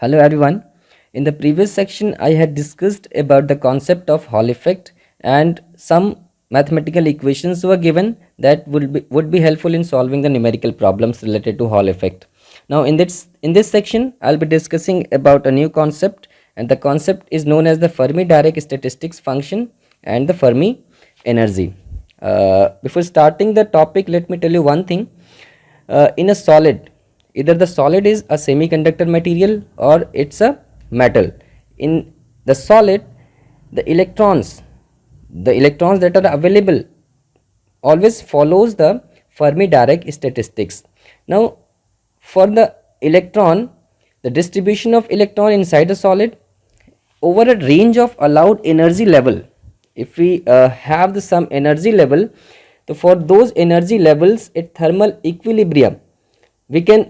Hello everyone. In the previous section, I had discussed about the concept of Hall effect and some mathematical equations were given that would be helpful in solving the numerical problems related to Hall effect. Now in this section, I'll be discussing about a new concept, and the concept is known as the Fermi-Dirac statistics function and the Fermi energy. Before starting the topic, let me tell you one thing. In a solid, either the solid is a semiconductor material or it's a metal. In the solid, the electrons that are available always follows the Fermi-Dirac statistics. Now for the electron, the distribution of electron inside a solid over a range of allowed energy level, if we have the some energy level, so for those energy levels at thermal equilibrium we can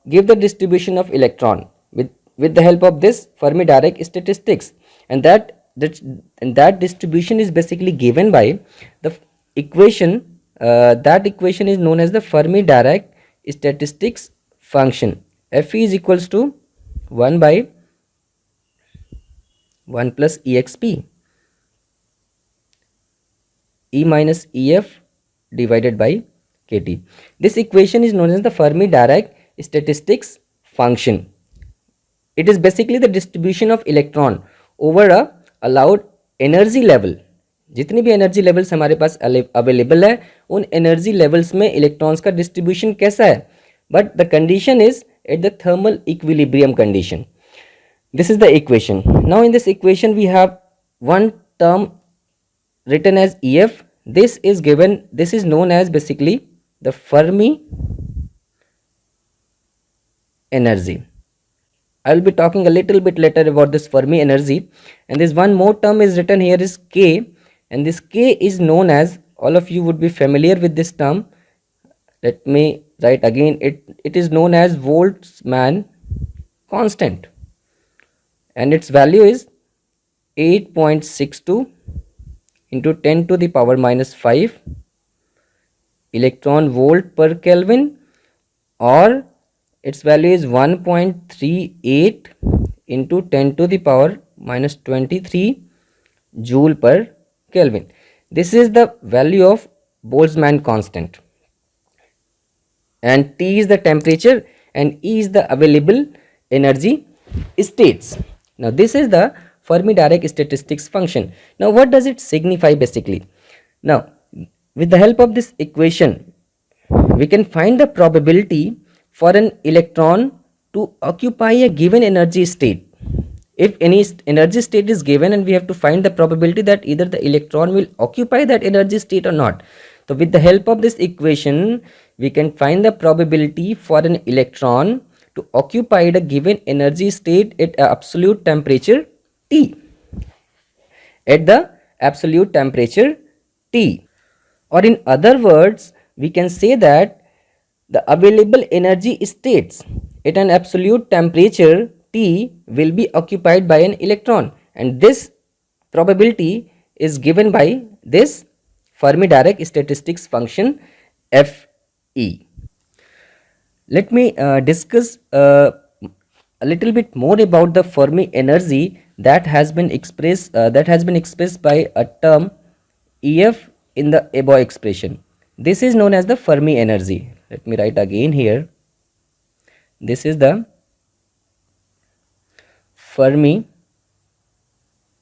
give the distribution of electron with the help of this Fermi-Dirac statistics, and that distribution is basically given by the equation. That equation is known as the Fermi-Dirac statistics function. Fe is equals to 1 by 1 plus exp E minus Ef divided by kT. This equation is known as the Fermi-Dirac statistics function. It is basically the distribution of electron over a allowed energy level. जितनी भी energy levels हमारे पास available है, उन energy levels में electrons का distribution कैसा है, but the condition is at the thermal equilibrium condition. This is the equation. Now in this equation we have one term written as Ef. This is known as basically the Fermi energy. I will be talking a little bit later about this Fermi energy, and this one more term is written here is K, and this K is known as, all of you would be familiar with this term. Let me write again. It is known as Boltzmann constant, and its value is 8.62 into 10 to the power minus 5 electron volt per Kelvin, or its value is 1.38 into 10 to the power minus 23 joule per Kelvin. This is the value of Boltzmann constant, and T is the temperature and E is the available energy states. Now this is the Fermi-Dirac statistics function. Now what does it signify basically? Now with the help of this equation we can find the probability for an electron to occupy a given energy state. If any energy state is given, and we have to find the probability that either the electron will occupy that energy state or not. So with the help of this equation we can find the probability for an electron to occupy the given energy state at absolute temperature T. At the absolute temperature T, or in other words we can say that the available energy states at an absolute temperature T will be occupied by an electron, and this probability is given by this Fermi-Dirac statistics function Fe. Let me discuss a little bit more about the Fermi energy that has been expressed by a term Ef in the above expression. This is known as the Fermi energy. Let me write again here. This is the Fermi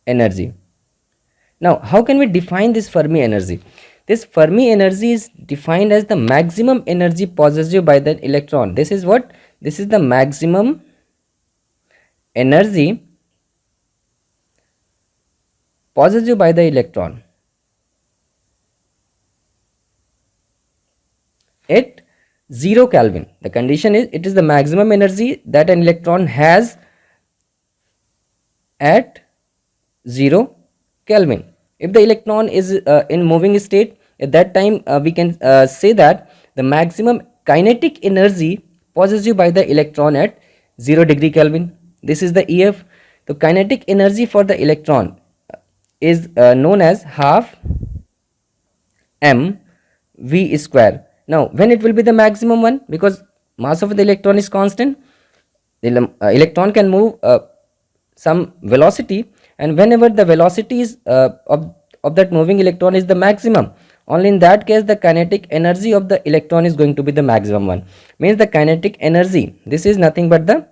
energy. Now how can we define this Fermi energy? This Fermi energy is defined as the maximum energy possessed by the electron. This is what? This is the maximum energy possessed by the electron at 0 Kelvin. The condition is it is the maximum energy that an electron has at 0 Kelvin. If the electron is in moving state, at that time we can say that the maximum kinetic energy possessed by the electron at 0 degree Kelvin. This is the Ef. The kinetic energy for the electron is known as half mv square. Now when it will be the maximum one, because mass of the electron is constant, the electron can move some velocity, and whenever the velocity is of that moving electron is the maximum, only in that case the kinetic energy of the electron is going to be the maximum one. Means the kinetic energy, this is nothing but the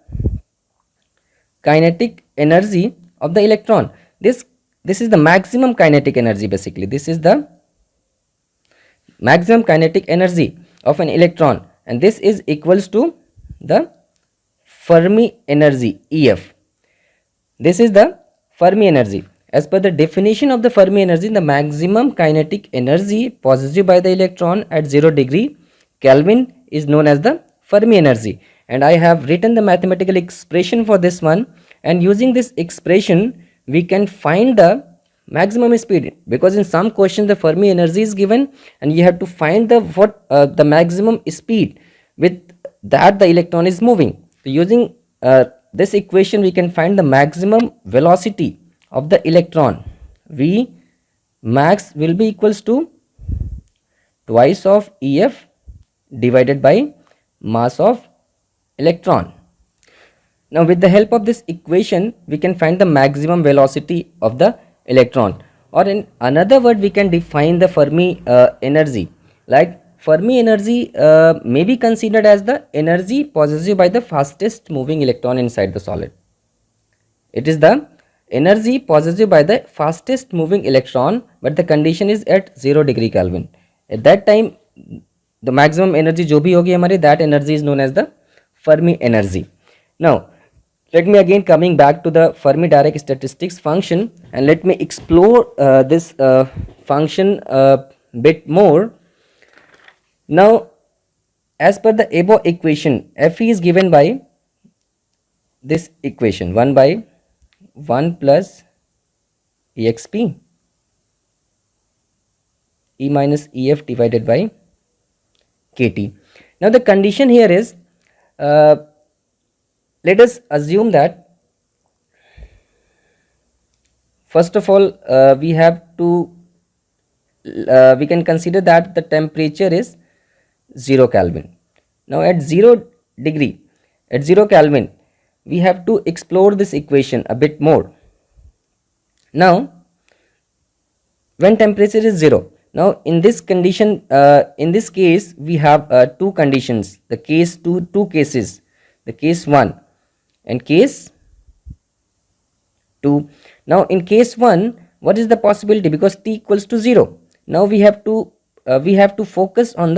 kinetic energy of the electron. This is the maximum kinetic energy. Basically this is the maximum kinetic energy of an electron, and this is equals to the Fermi energy, EF. This is the Fermi energy. As per the definition of the Fermi energy, the maximum kinetic energy possessed by the electron at 0 degree Kelvin is known as the Fermi energy. And I have written the mathematical expression for this one, and using this expression we can find the maximum speed, because in some questions the Fermi energy is given and you have to find the maximum speed with that the electron is moving. So using this equation we can find the maximum velocity of the electron. V max will be equals to twice of EF divided by mass of electron. Now with the help of this equation we can find the maximum velocity of the electron, or in another word we can define the Fermi energy. Like Fermi energy may be considered as the energy possessed by the fastest moving electron inside the solid. It is the energy possessed by the fastest moving electron, but the condition is at 0 degree Kelvin. At that time the maximum energy जो भी होगी हमारी, that energy is known as the Fermi energy. Now let me again coming back to the Fermi Dirac statistics function, and let me explore this function a bit more. Now as per the above equation, Fe is given by this equation 1 by 1 plus exp E minus Ef divided by kT. Now the condition here is, let us assume that first of all we have to we can consider that the temperature is 0 Kelvin. Now at 0 degree, at 0 Kelvin we have to explore this equation a bit more. Now when temperature is 0, now in this condition, in this case we have two conditions, the case two cases, the case 1 and case 2. Now in case 1, what is the possibility? Because t equals to 0, now we have to focus on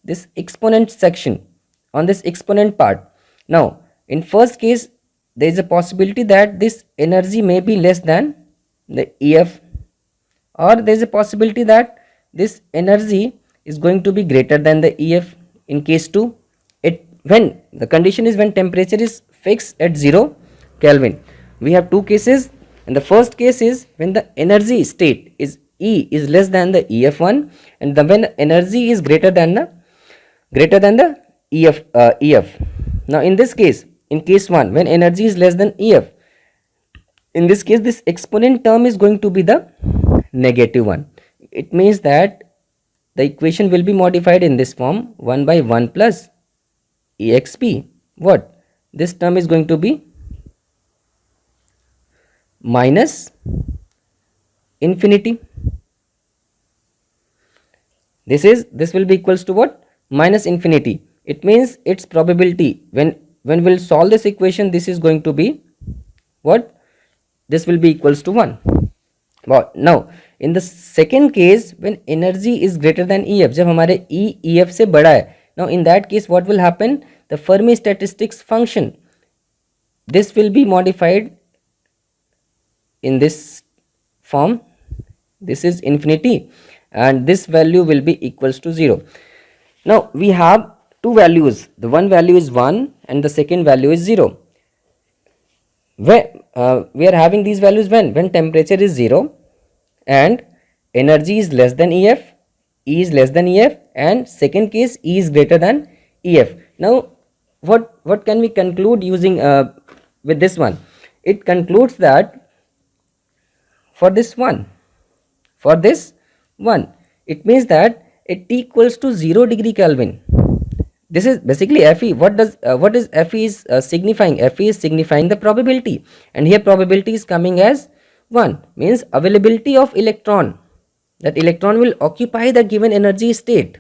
this exponent section, on this exponent part. Now in first case there is a possibility that this energy may be less than the EF, or there is a possibility that this energy is going to be greater than the EF. In case 2, when the condition is when temperature is fixed at 0 Kelvin, we have two cases, and the first case is when the energy state is E is less than the EF1, and when the energy is greater than the EF. Now in this case, in case 1, when energy is less than EF, in this case this exponent term is going to be the negative one. It means that the equation will be modified in this form, 1 by 1 plus exp. What? This term is going to be minus infinity. This will be equals to what? Minus infinity. It means its probability when we'll solve this equation, this is going to be what? This will be equals to 1. But now in the second case, when energy is greater than EF, जब हमारे E EF से बड़ा है, now in that case what will happen? The Fermi statistics function, this will be modified in this form. This is infinity and this value will be equals to 0. Now we have two values, the one value is 1 and the second value is 0. Where we are having these values when temperature is 0 and energy is less than EF, E is less than EF, and second case E is greater than EF. Now what can we conclude using with this one? It concludes that for this one, it means that at t equals to 0 degree Kelvin, This is basically Fe. What is Fe is signifying? Fe is signifying the probability, and here probability is coming as 1, means availability of electron, that electron will occupy the given energy state.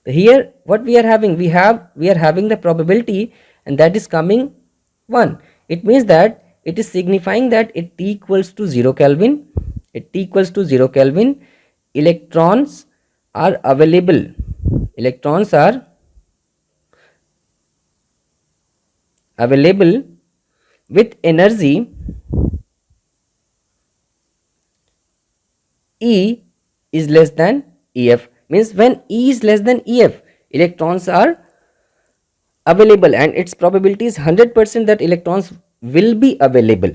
So here what we are having, we are having the probability, and that is coming 1. It means that it is signifying that at T equals to 0 Kelvin, at T equals to 0 Kelvin, electrons are available. Electrons are available with energy E is less than EF. Means when E is less than EF, electrons are available, and its probability is 100% that electrons will be available.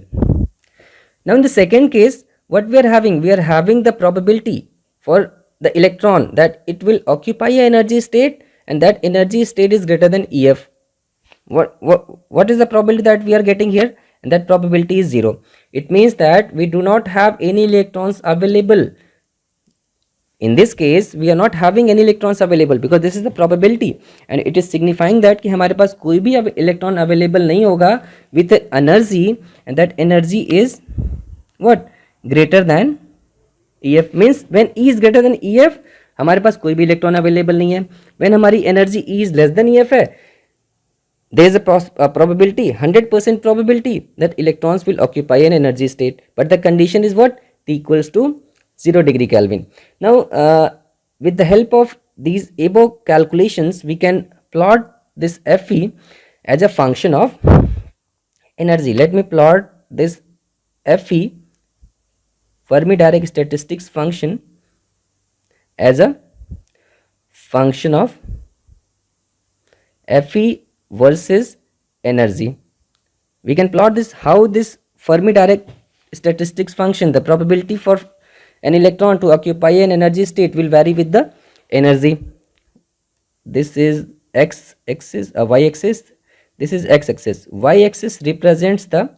Now in the second case, what we are having the probability for the electron that it will occupy a energy state, and that energy state is greater than EF. What is the probability that we are getting here? And that probability is 0. It means that we do not have any electrons available. In this case we are not having any electrons available, because this is the probability, and it is signifying that कि हमारे पास कोई भी electron available नहीं होगा with energy, and that energy is what, greater than EF. means when E is greater than EF, हमारे पास कोई भी electron available नहीं है. when हमारी energy E is less than EF है, there is a probability, 100% probability that electrons will occupy an energy state, but the condition is what, T equals to 0 degree Kelvin. Now with the help of these above calculations, we can plot this Fe as a function of energy. Let me plot this Fe, Fermi-Dirac statistics function, as a function of Fe versus energy. We can plot this, how this Fermi-Dirac statistics function, the probability for an electron to occupy an energy state will vary with the energy. This is x axis, y axis, this is x axis. Y axis represents the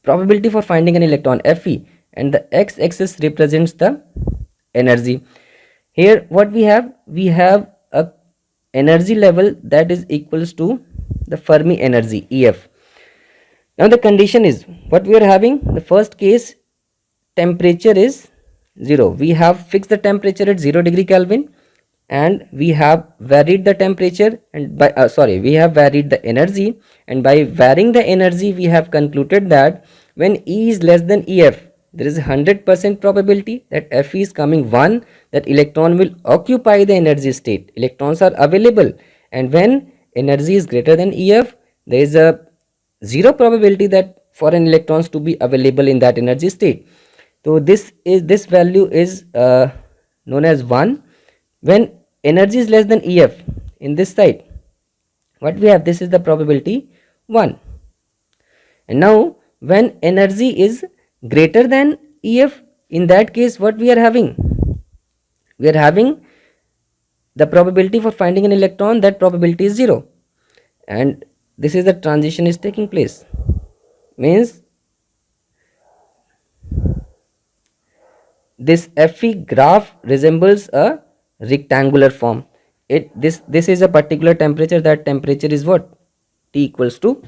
probability for finding an electron, Fe, and the x axis represents the energy. Here what we have a energy level that is equals to the Fermi energy, EF. Now the condition is what we are having. The first case, temperature is 0. We have fixed the temperature at 0 degree Kelvin, and we have varied the temperature, and by we have varied the energy, and by varying the energy we have concluded that when E is less than EF, there is a 100% probability that Fe is coming 1, that electron will occupy the energy state, electrons are available, and when energy is greater than EF, there is a 0 probability that for an electrons to be available in that energy state. So this value is known as 1. When energy is less than EF, in this side what we have, this is the probability 1. And now when energy is greater than EF, in that case what we are having, we are having the probability for finding an electron, that probability is 0, and this is the transition is taking place. Means this Fe graph resembles a rectangular form. This is a particular temperature, that temperature is what, T equals to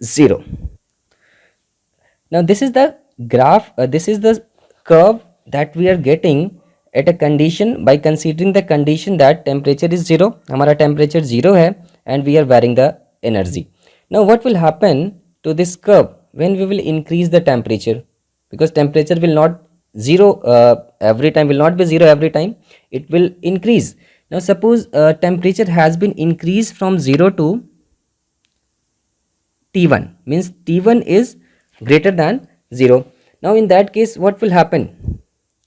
0. Now this is the graph, this is the curve that we are getting at a condition, by considering the condition that temperature is 0, हमारा temperature 0 है, and we are varying the energy. Now what will happen to this curve when we will increase the temperature? Because temperature will not 0 every time, will not be 0 every time, it will increase. Now suppose temperature has been increased from 0 to T1, means T1 is greater than 0. Now in that case what will happen?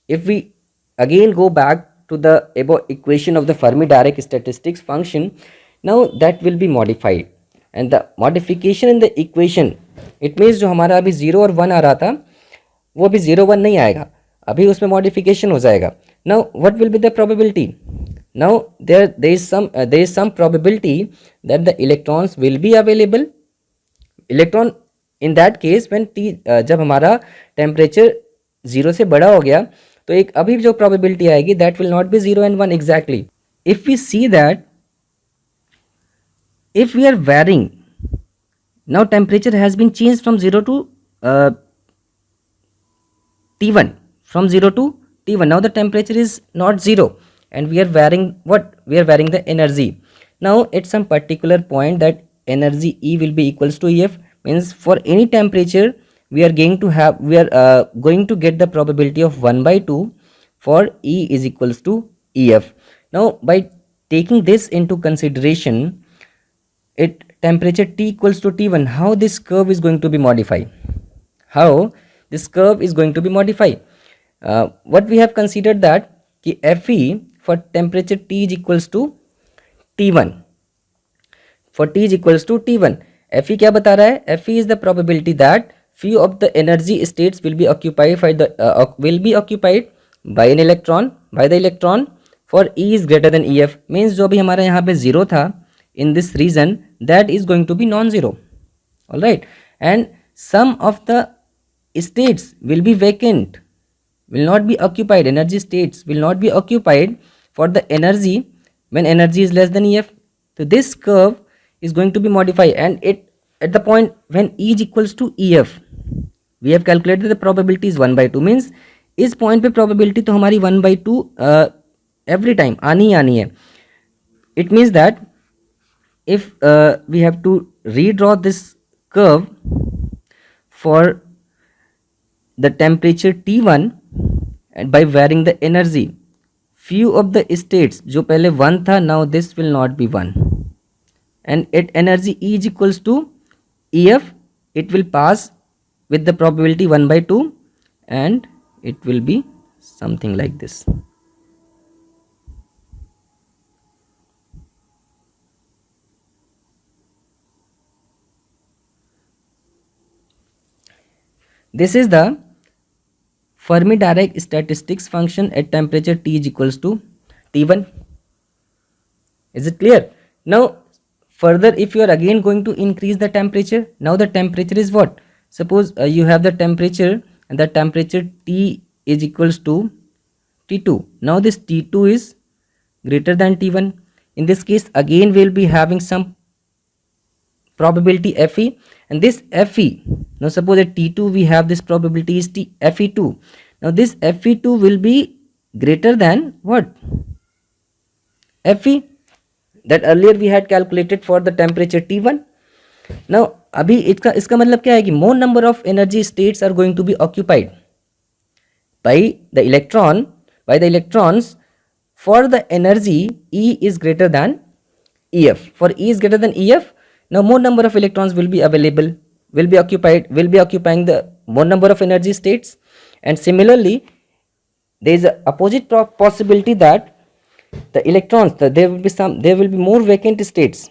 If we again go back to the above equation of the Fermi-Dirac statistics function, now that will be modified, and the modification in the equation, it means जो हमारा अभी 0 और 1 आ रहा था, वो अभी 0 1 नहीं आएगा, अभी उसमें modification हो जाएगा. Now what will be the probability? Now there is some probability that the electrons will be available. Electron in that case when T जब हमारा temperature 0 से बड़ा हो गया, तो एक अभी जो प्रोबेबिलिटी आएगी that will not be 0 and 1 exactly. If we see that if we are varying, now temperature has been changed from 0 to T1, from 0 to T1. Now the temperature is not 0 and we are varying what? We are varying the energy. Now at some particular point that energy E will be equals to EF, means for any temperature we are going to have, we are going to get the probability of 1 by 2 for E is equals to EF. Now by taking this into consideration, at temperature T equals to T1, how this curve is going to be modified? How this curve is going to be modified? What we have considered that कि Fe for temperature T is equals to T1. For T is equals to T1, Fe क्या बता रहा है? Fe is the probability that few of the energy states will be occupied by an electron, by the electron for E is greater than EF. Means जो भी हमारा यहाँ पे 0 था in this region, that is going to be non-zero. All right, and some of the states will be vacant, will not be occupied. Energy states will not be occupied for the energy when energy is less than EF. So this curve is going to be modified, and it at the point when E is equals to EF, we have calculated the probability is 1 by 2. Means इस point पे probability तो हमारी 1 by 2 every time आनी है. It means that if we have to redraw this curve for the temperature T1 and by varying the energy, few of the states जो पहले 1 था, now this will not be 1, and at energy E is equals to EF, it will pass with the probability 1 by 2 and it will be something like this. This is the Fermi-Dirac statistics function at temperature T is equals to T1. Is it clear? Now further, if you are again going to increase the temperature, now the temperature is what? Suppose you have the temperature and the temperature T is equals to T2. Now this T2 is greater than T1. In this case again we will be having some probability Fe, and this Fe, now suppose at T2 we have this probability is Fe2. Now this Fe2 will be greater than what? Fe that earlier we had calculated for the temperature T1. Now अभी इसका मतलब क्या है कि more number of energy states are going to be occupied by the electrons for the energy E is greater than EF. For E is greater than EF, now more number of electrons will be available, will be occupying the more number of energy states, and similarly there is a opposite possibility that the electrons, there will be more vacant states,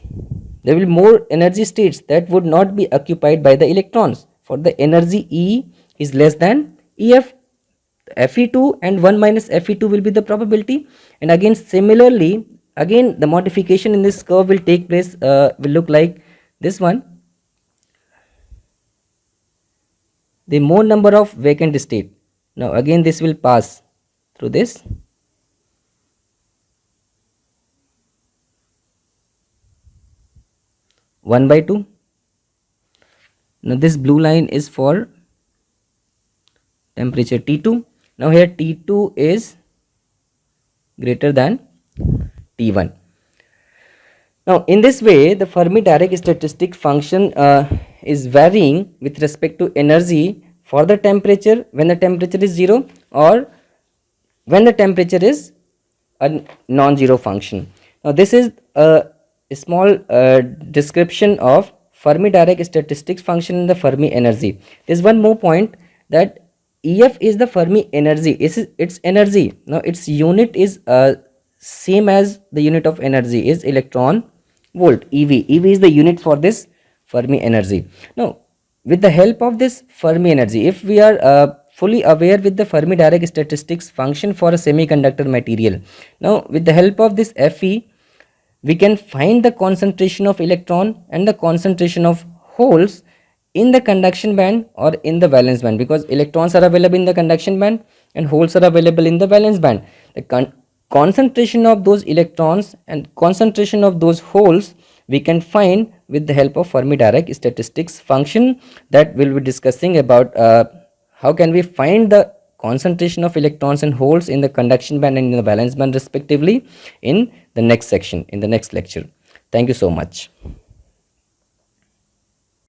there will be more energy states that would not be occupied by the electrons for the energy E is less than EF. Fe2 and 1 minus Fe2 will be the probability, and again similarly again the modification in this curve will take place, will look like this one. The more number of vacant state, now again this will pass through this, one by 2. Now this blue line is for temperature T2. Now here T2 is greater than T1. Now in this way the Fermi-Dirac statistic function is varying with respect to energy for the temperature when the temperature is 0 or when the temperature is a non-zero function. Now this is a small description of Fermi-Dirac statistics function in the Fermi energy. There is one more point that EF is the Fermi energy, its energy. Now its unit is same as the unit of energy is electron volt, EV. EV is the unit for this Fermi energy. Now with the help of this Fermi energy, if we are fully aware with the Fermi-Dirac statistics function for a semiconductor material, now with the help of this Fe we can find the concentration of electron and the concentration of holes in the conduction band or in the valence band, because electrons are available in the conduction band and holes are available in the valence band. The concentration of those electrons and concentration of those holes we can find with the help of Fermi-Dirac statistics function that we'll be discussing about how can we find the concentration of electrons and holes in the conduction band and in the valence band respectively in the next section, in the next lecture. Thank you so much.